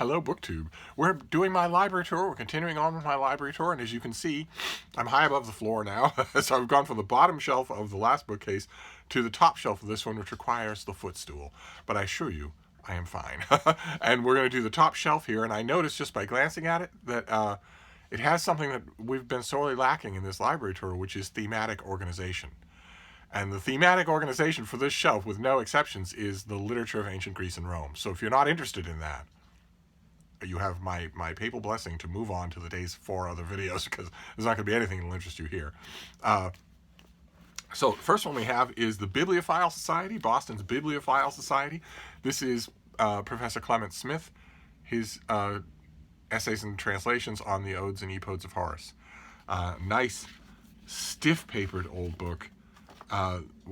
Hello, BookTube. We're doing my library tour. We're continuing on with my library tour, and as you can see, I'm high above the floor now. So I've gone from the bottom shelf of the last bookcase to the top shelf of this one, which requires the footstool. But I assure you, I am fine. And we're going to do the top shelf here, and I noticed just by glancing at it that it has something that we've been sorely lacking in this library tour, which is thematic organization. And the thematic organization for this shelf, with no exceptions, is the literature of ancient Greece and Rome. So if you're not interested in that, you have my papal blessing to move on to the day's 4 other videos, because there's not going to be anything that will interest you here. So the first one we have is the Bibliophile Society, Boston's Bibliophile Society. This is Professor Clement Smith, his essays and translations on the Odes and Epodes of Horace. Nice, stiff-papered old book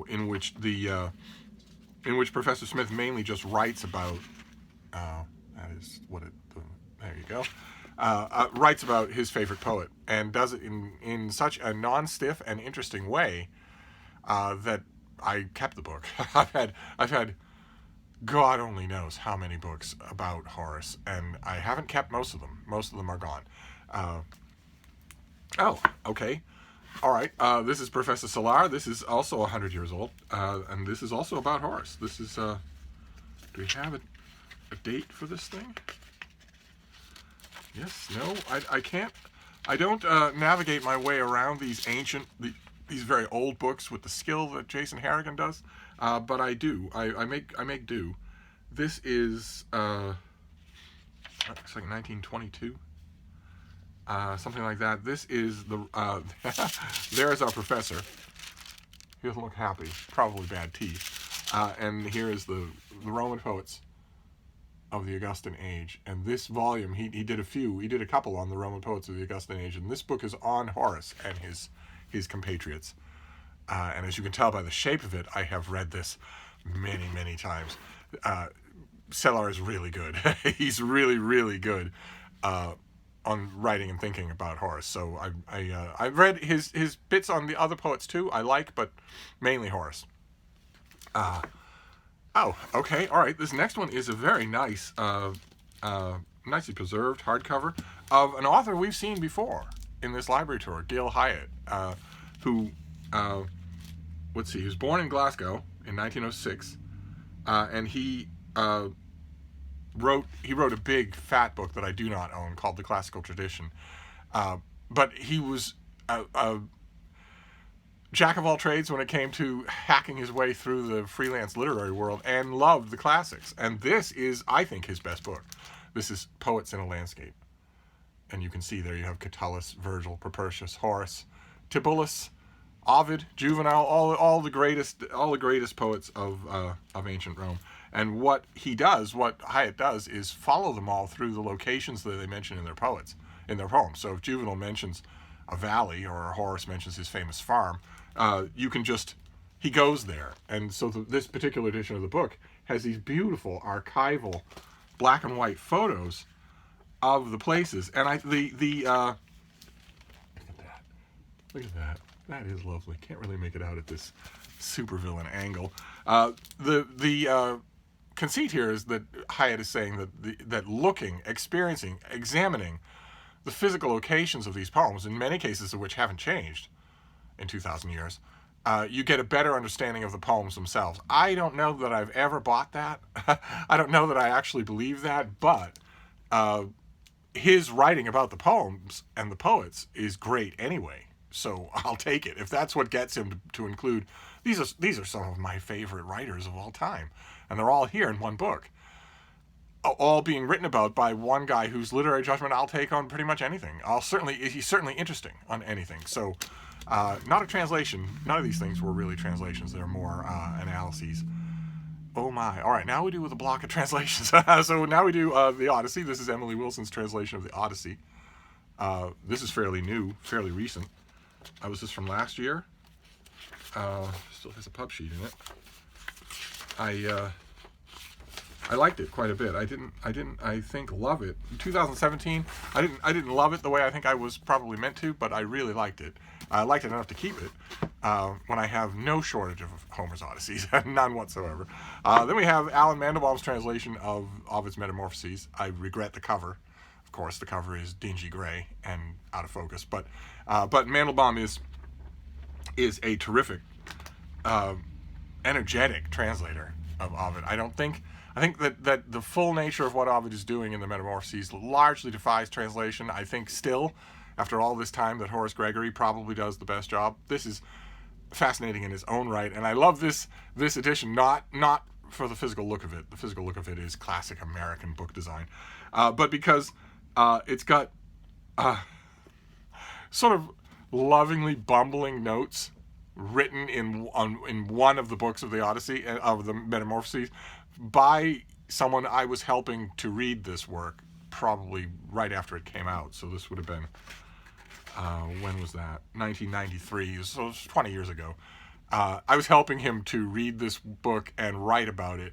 in which Professor Smith mainly just writes about. That is what it. There you go. Writes about his favorite poet, and does it in such a non-stiff and interesting way that I kept the book. I've had God only knows how many books about Horace, and I haven't kept most of them. Most of them are gone. Oh, okay. All right. This is Professor Solar. This is also 100 years old, and this is also about Horace. This is. Do we have a date for this thing? Yes, no, I can't. I don't navigate my way around these these very old books with the skill that Jason Harrigan does, but I do. I make do. This is looks like 1922, something like that. This is the there's our professor. He doesn't look happy. Probably bad teeth. And here is the Roman poets of the Augustan age, and this volume he did a couple on the Roman poets of the Augustan age, and this book is on Horace and his compatriots, and as you can tell by the shape of it, I have read this many times. Cellar is really good. He's really good on writing and thinking about Horace. So I've read his bits on the other poets too. I like, but mainly Horace. Oh, okay, all right. This next one is a very nice, nicely preserved hardcover of an author we've seen before in this library tour, Gil Hyatt, who, let's see, he was born in Glasgow in 1906, and he wrote a big, fat book that I do not own called The Classical Tradition. But he was a jack of all trades when it came to hacking his way through the freelance literary world, and loved the classics. And this is, I think, his best book. This is Poets in a Landscape. And you can see there you have Catullus, Virgil, Propertius, Horace, Tibullus, Ovid, Juvenal, all the greatest poets of ancient Rome. And what Hyatt does, is follow them all through the locations that they mention in their poems. So if Juvenal mentions a valley, or Horace mentions his famous farm, he goes there. And so this particular edition of the book has these beautiful archival black and white photos of the places. And look at that. That is lovely. Can't really make it out at this supervillain angle. The conceit here is that Hyatt is saying that looking, experiencing, examining the physical locations of these poems, in many cases of which haven't changed in 2,000 years, you get a better understanding of the poems themselves. I don't know that I've ever bought that. I don't know that I actually believe that, but his writing about the poems and the poets is great anyway. So I'll take it. If that's what gets him to include, these are some of my favorite writers of all time, and they're all here in one book, all being written about by one guy whose literary judgment I'll take on pretty much anything. He's certainly interesting on anything. So, not a translation. None of these things were really translations. They're more analyses. Oh my. All right, now we do with a block of translations. So now we do the Odyssey. This is Emily Wilson's translation of the Odyssey. This is fairly new, fairly recent. Was this from last year? Still has a pub sheet in it. I liked it quite a bit. I think love it. In 2017, I didn't love it the way I think I was probably meant to, but I really liked it. I liked it enough to keep it when I have no shortage of Homer's Odysseys, none whatsoever. Then we have Alan Mandelbaum's translation of Ovid's Metamorphoses. I regret the cover. Of course, the cover is dingy gray and out of focus, but Mandelbaum is a terrific, energetic translator of Ovid. I think that the full nature of what Ovid is doing in the Metamorphoses largely defies translation. I think still, after all this time, that Horace Gregory probably does the best job. This is fascinating in his own right, and I love this edition, not for the physical look of it. The physical look of it is classic American book design, but because it's got sort of lovingly bumbling notes written in one of the books of the Odyssey, of the Metamorphoses, by someone I was helping to read this work probably right after it came out. So this would have been, when was that? 1993, so it was 20 years ago. I was helping him to read this book and write about it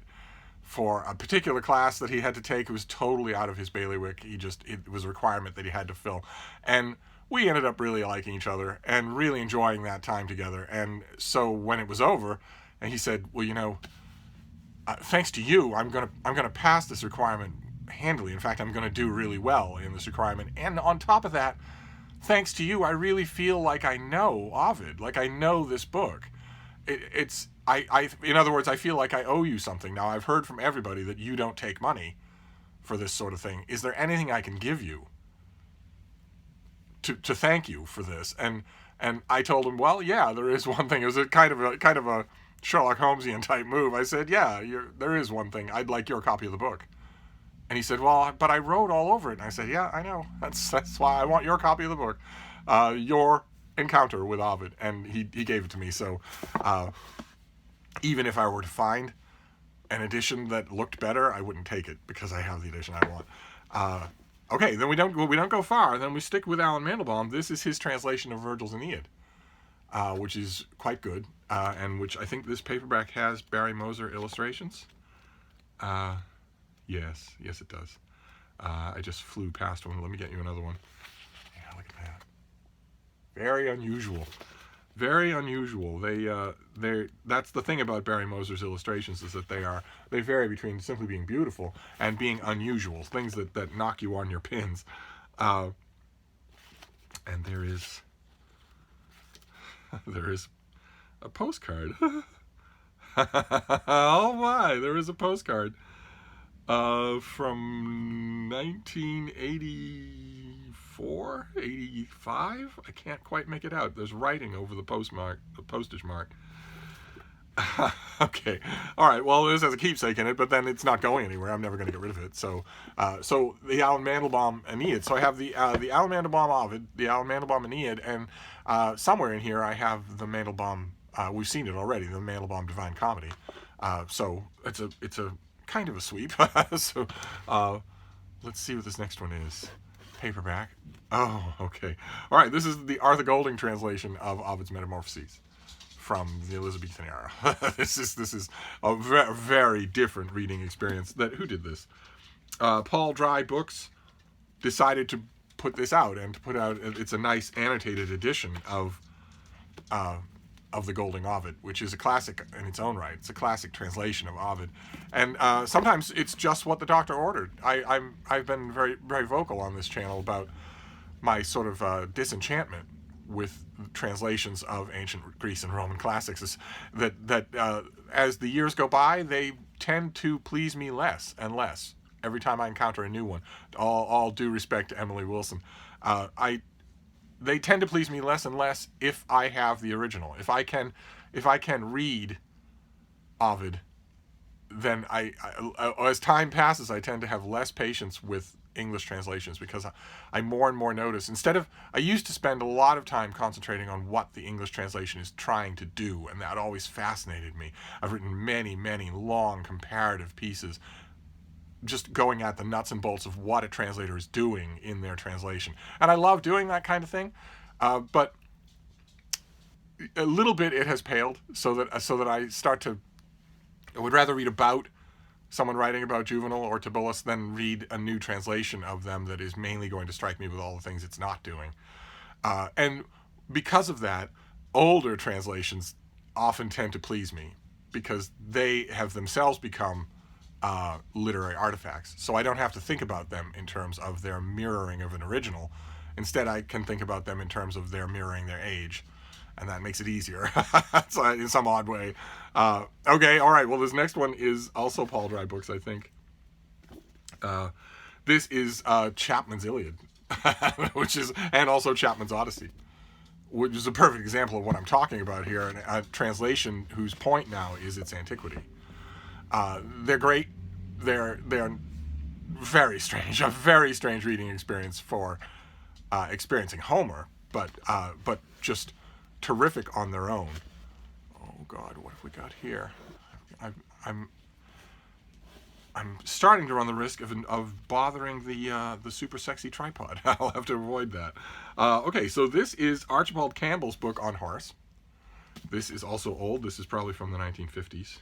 for a particular class that he had to take. It was totally out of his bailiwick. It was a requirement that he had to fill. And we ended up really liking each other and really enjoying that time together. And so when it was over, and he said, well, thanks to you, I'm gonna pass this requirement handily. In fact, I'm gonna do really well in this requirement. And on top of that, thanks to you, I really feel like I know Ovid, like I know this book. In other words, I feel like I owe you something. Now, I've heard from everybody that you don't take money for this sort of thing. Is there anything I can give you to thank you for this? And I told him, well, yeah, there is one thing. It was a kind of a Sherlock Holmesian type move. I said, yeah, there is one thing. I'd like your copy of the book. And he said, well, but I wrote all over it. And I said, yeah, I know. That's why I want your copy of the book. Your encounter with Ovid. And he gave it to me. So even if I were to find an edition that looked better, I wouldn't take it because I have the edition I want. Okay, then we don't go far. Then we stick with Alan Mandelbaum. This is his translation of Virgil's Aeneid, which is quite good, and which I think this paperback has Barry Moser illustrations. Yes, it does. I just flew past one. Let me get you another one. Yeah, look at that. Very unusual. Very unusual. That's the thing about Barry Moser's illustrations, is that they vary between simply being beautiful and being unusual, things that knock you on your pins. And there is a postcard. Oh my, there is a postcard from 1984, 85. I can't quite make it out. There's writing over the postage mark. Okay, all right. Well, this has a keepsake in it, but then it's not going anywhere. I'm never going to get rid of it. So the Alan Mandelbaum Aeneid. So I have the Alan Mandelbaum Ovid, the Alan Mandelbaum Aeneid, and somewhere in here I have the Mandelbaum. We've seen it already. The Mandelbaum Divine Comedy. So it's a kind of a sweep. So let's see what this next one is. Paperback. Oh, okay. All right. This is the Arthur Golding translation of Ovid's Metamorphoses from the Elizabethan era. This is a very, very different reading experience. Who did this? Paul Dry Books decided to put this out, and to put out, it's a nice annotated edition of the Golding Ovid, which is a classic in its own right. It's a classic translation of Ovid, and sometimes it's just what the doctor ordered. I've been very, very vocal on this channel about my sort of disenchantment with translations of ancient Greece and Roman classics, is that as the years go by, they tend to please me less and less every time I encounter a new one. All due respect to Emily Wilson, they tend to please me less and less if I have the original. If I can read Ovid, then as time passes, I tend to have less patience with English translations, because I more and more notice, I used to spend a lot of time concentrating on what the English translation is trying to do, and that always fascinated me. I've written many, many long comparative pieces just going at the nuts and bolts of what a translator is doing in their translation. And I love doing that kind of thing, but a little bit it has paled, so that I would rather read about someone writing about Juvenal or Tibullus, then read a new translation of them that is mainly going to strike me with all the things it's not doing. And because of that, older translations often tend to please me because they have themselves become literary artifacts. So I don't have to think about them in terms of their mirroring of an original. Instead, I can think about them in terms of their mirroring their age. And that makes it easier so in some odd way. Okay, all right. Well, this next one is also Paul Dry Books, I think. This is Chapman's Iliad, and also Chapman's Odyssey, which is a perfect example of what I'm talking about here. And a translation whose point now is its antiquity. They're great. They're very strange. A very strange reading experience for experiencing Homer, but just terrific on their own. Oh God, what have we got here? I'm starting to run the risk of bothering the super sexy tripod. I'll have to avoid that. Okay, so this is Archibald Campbell's book on Horace. This is also old. This is probably from the 1950s.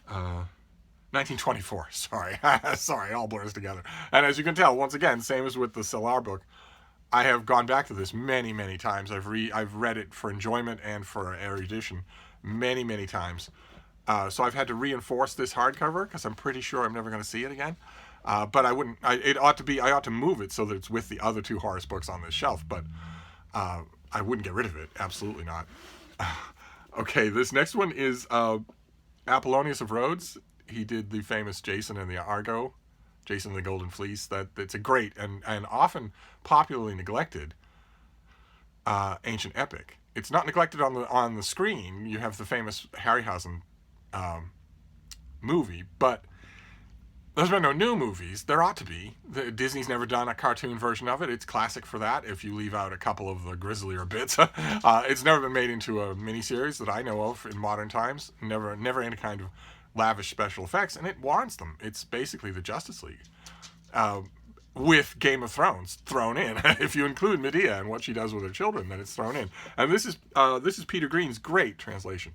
1924. Sorry, sorry, it all blurs together. And as you can tell, once again, same as with the Cellar book, I have gone back to this many, many times. I've read it for enjoyment and for erudition many, many times. So I've had to reinforce this hardcover because I'm pretty sure I'm never going to see it again. But I wouldn't. I ought to move it so that it's with the other two Horace books on this shelf. But I wouldn't get rid of it. Absolutely not. Okay, this next one is Apollonius of Rhodes. He did the famous Jason and the Argo. Jason and the Golden Fleece. It's a great and often popularly neglected ancient epic. It's not neglected on the screen. You have the famous Harryhausen movie, but there's been no new movies. There ought to be. Disney's never done a cartoon version of it. It's classic for that. If you leave out a couple of the grislier bits, it's never been made into a miniseries that I know of in modern times. Never any kind of lavish special effects, and it warrants them. It's basically the Justice League with Game of Thrones thrown in. If you include Medea and what she does with her children, then it's thrown in. And this is Peter Green's great translation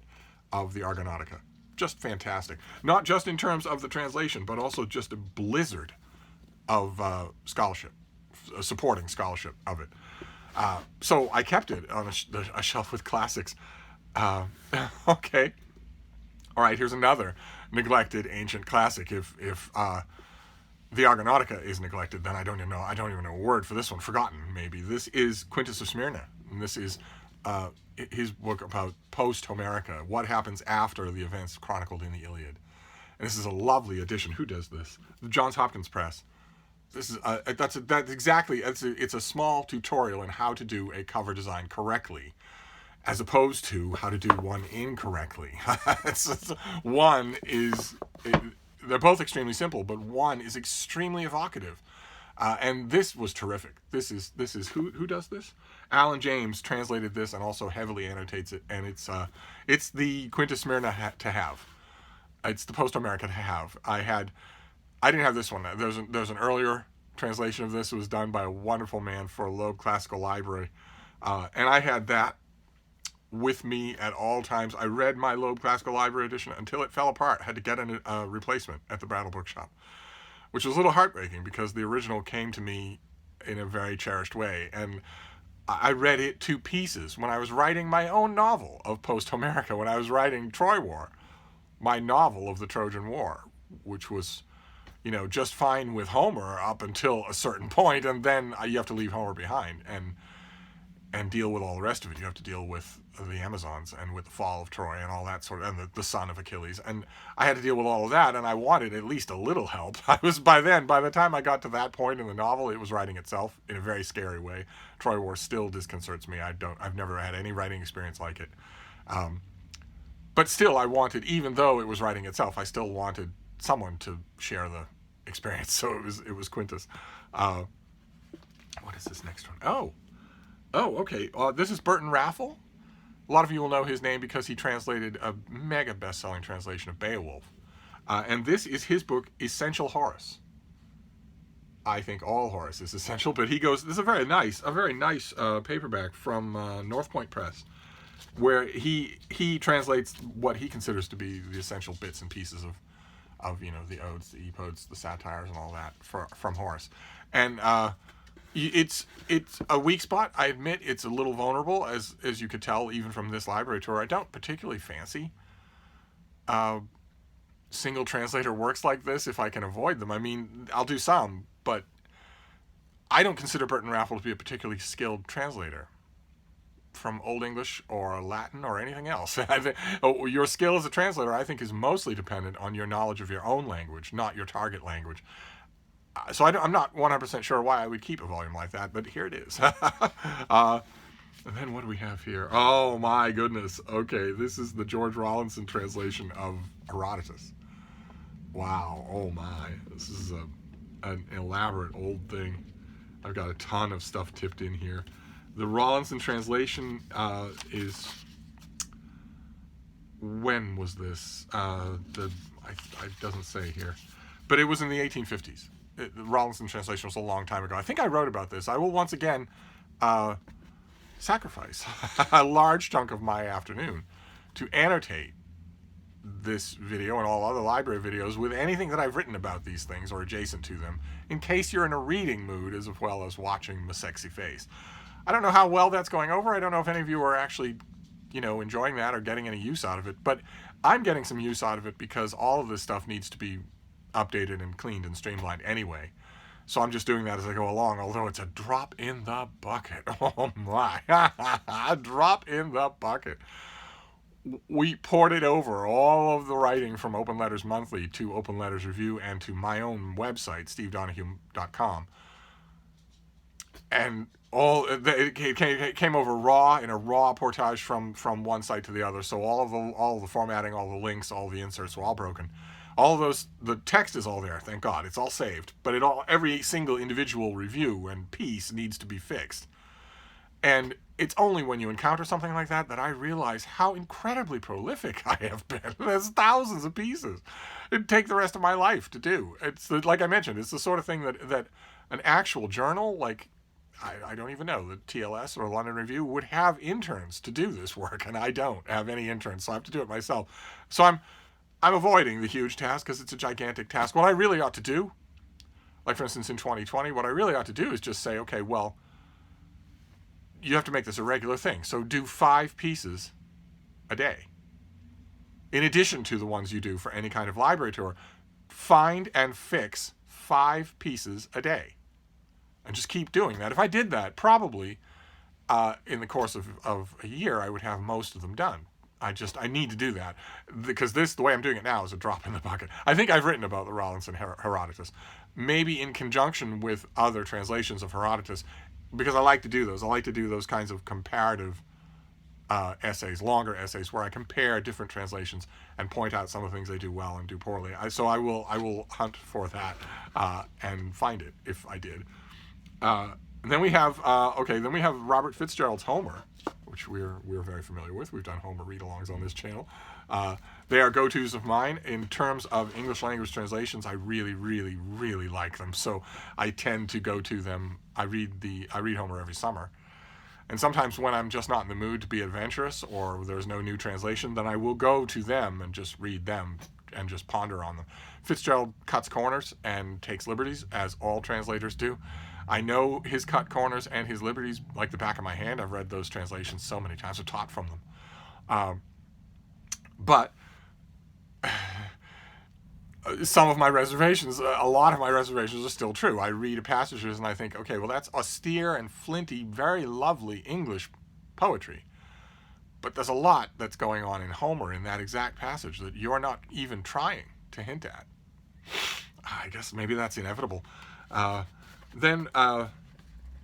of the Argonautica. Just fantastic. Not just in terms of the translation, but also just a blizzard of scholarship, supporting scholarship of it. So I kept it on a shelf with classics. Okay. All right, here's another neglected ancient classic. If the Argonautica is neglected, then I don't even know a word for this one. Forgotten, maybe. This is Quintus of Smyrna, and this is his book about post-Homerica, what happens after the events chronicled in the Iliad. And this is a lovely edition. Who does this? The Johns Hopkins Press. This is it's a small tutorial in how to do a cover design correctly, as opposed to how to do one incorrectly. They're both extremely simple, but one is extremely evocative. And this was terrific. This is who does this? Alan James translated this and also heavily annotates it, and it's the Quintus Smyrna to have. It's the post-Homerica to have. I didn't have this one. There's an earlier translation of this. It was done by a wonderful man for Loeb Classical Library, and I had that with me at all times. I read my Loeb Classical Library edition until it fell apart. I had to get a replacement at the Brattle Bookshop, which was a little heartbreaking because the original came to me in a very cherished way, and I read it to pieces when I was writing my own novel of post-Homerica, when I was writing Troy War, my novel of the Trojan War, which was, just fine with Homer up until a certain point, and then you have to leave Homer behind and deal with all the rest of it. You have to deal with the Amazons and with the fall of Troy and all that sort of, and the son of Achilles. And I had to deal with all of that, and I wanted at least a little help. By the time I got to that point in the novel, it was writing itself in a very scary way. Troy War still disconcerts me. I've never had any writing experience like it. But still, I wanted, even though it was writing itself, I still wanted someone to share the experience. So it was Quintus. What is this next one? Oh, okay. This is Burton Raffle. A lot of you will know his name because he translated a mega best-selling translation of Beowulf. And this is his book, Essential Horace. I think all Horace is essential, but this is a very nice paperback from North Point Press, where he translates what he considers to be the essential bits and pieces of, you know, the odes, the epodes, the satires, and all that from Horace. And it's a weak spot. I admit it's a little vulnerable, as you could tell even from this library tour. I don't particularly fancy single translator works like this if I can avoid them. I mean, I'll do some, but I don't consider Burton Raffel to be a particularly skilled translator from Old English or Latin or anything else. Your skill as a translator, I think, is mostly dependent on your knowledge of your own language, not your target language. So I'm not 100% sure why I would keep a volume like that, but here it is. And then what do we have here? Oh my goodness. Okay, this is the George Rawlinson translation of Herodotus. Wow. Oh my. This is an elaborate old thing. I've got a ton of stuff tipped in here. The Rawlinson translation is... When was this? It doesn't say here. But it was in the 1850s. The Rawlinson translation was a long time ago. I think I wrote about this. I will once again sacrifice a large chunk of my afternoon to annotate this video and all other library videos with anything that I've written about these things or adjacent to them, in case you're in a reading mood as well as watching my sexy face. I don't know how well that's going over. I don't know if any of you are actually, you know, enjoying that or getting any use out of it, but I'm getting some use out of it because all of this stuff needs to be updated and cleaned and streamlined anyway. So I'm just doing that as I go along, although it's a drop in the bucket. Oh my, a drop in the bucket. We ported over all of the writing from Open Letters Monthly to Open Letters Review and to my own website, st.donoghue.com. And it came over raw, in a raw portage from one site to the other. So all of the formatting, all the links, all the inserts were all broken. All of those, the text is all there, thank God. It's all saved. But every single individual review and piece needs to be fixed. And it's only when you encounter something like that that I realize how incredibly prolific I have been. There's thousands of pieces. It'd take the rest of my life to do. It's like I mentioned, it's the sort of thing that an actual journal, like I don't even know, the TLS or London Review would have interns to do this work, and I don't have any interns, so I have to do it myself. So I'm avoiding the huge task because it's a gigantic task. What I really ought to do, like for instance in 2020, what I really ought to do is just say, okay, well, you have to make this a regular thing. So do 5 pieces a day. In addition to the ones you do for any kind of library tour, find and fix 5 pieces a day. And just keep doing that. If I did that, probably in the course of a year, I would have most of them done. I need to do that because the way I'm doing it now is a drop in the bucket. I think I've written about the Rawlinson Herodotus, maybe in conjunction with other translations of Herodotus, because I like to do those. I like to do those kinds of comparative essays, longer essays, where I compare different translations and point out some of the things they do well and do poorly. So I will hunt for that and find it if I did. Then we have Robert Fitzgerald's Homer, which we're very familiar with. We've done Homer read-alongs on this channel. They are go-tos of mine. In terms of English language translations, I really, really, really like them. So I tend to go to them. I read Homer every summer. And sometimes when I'm just not in the mood to be adventurous or there's no new translation, then I will go to them and just read them and just ponder on them. Fitzgerald cuts corners and takes liberties, as all translators do. I know his cut corners and his liberties like the back of my hand. I've read those translations so many times. I've taught from them. But some of my reservations, a lot of my reservations are still true. I read passages and I think, okay, well, that's austere and flinty, very lovely English poetry. But there's a lot that's going on in Homer in that exact passage that you're not even trying to hint at. I guess maybe that's inevitable. Then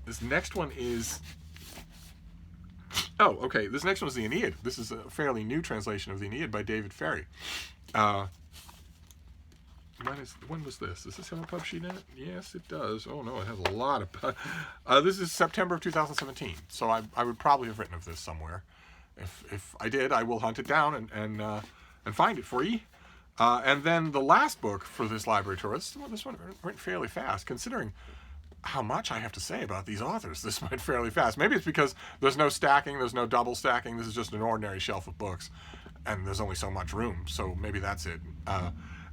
this next one is... Oh, okay. This next one is the Aeneid. This is a fairly new translation of the Aeneid by David Ferry. When was this? Does this have a pub sheet in it? Yes, it does. Oh, no, it has a lot of... this is September of 2017, so I would probably have written of this somewhere. If I did, I will hunt it down and find it for you. And then the last book for this library tour, this one went fairly fast, considering how much I have to say about these authors. This went fairly fast. Maybe it's because there's no stacking, there's no double stacking. This is just an ordinary shelf of books, and there's only so much room, so maybe that's it.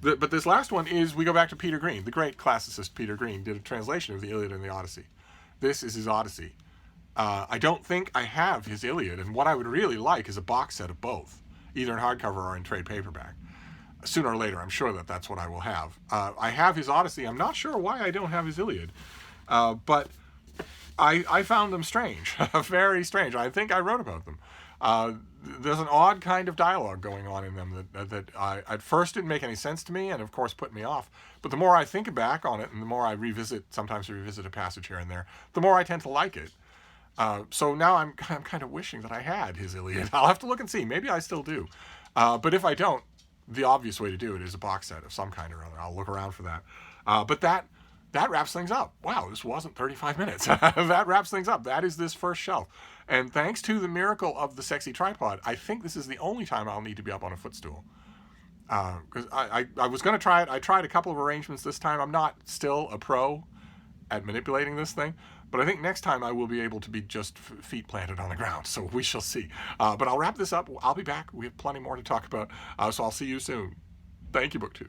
But this last one is, we go back to Peter Green. The great classicist Peter Green did a translation of the Iliad and the Odyssey. This is his Odyssey. I don't think I have his Iliad, and what I would really like is a box set of both, either in hardcover or in trade paperback. Sooner or later, I'm sure that that's what I will have. I have his Odyssey. I'm not sure why I don't have his Iliad, but I found them strange, very strange. I think I wrote about them. There's an odd kind of dialogue going on in them that at first didn't make any sense to me, and of course put me off. But the more I think back on it, and the more I sometimes revisit a passage here and there, the more I tend to like it. So now I'm kind of wishing that I had his Iliad. I'll have to look and see. Maybe I still do. But if I don't, the obvious way to do it is a box set of some kind or other. I'll look around for that. But that wraps things up. Wow, this wasn't 35 minutes. That wraps things up. That is this first shelf. And thanks to the miracle of the sexy tripod, I think this is the only time I'll need to be up on a footstool. Because I was going to try it. I tried a couple of arrangements this time. I'm not still a pro at manipulating this thing. But I think next time I will be able to be just feet planted on the ground. So we shall see. But I'll wrap this up. I'll be back. We have plenty more to talk about. So I'll see you soon. Thank you, BookTube.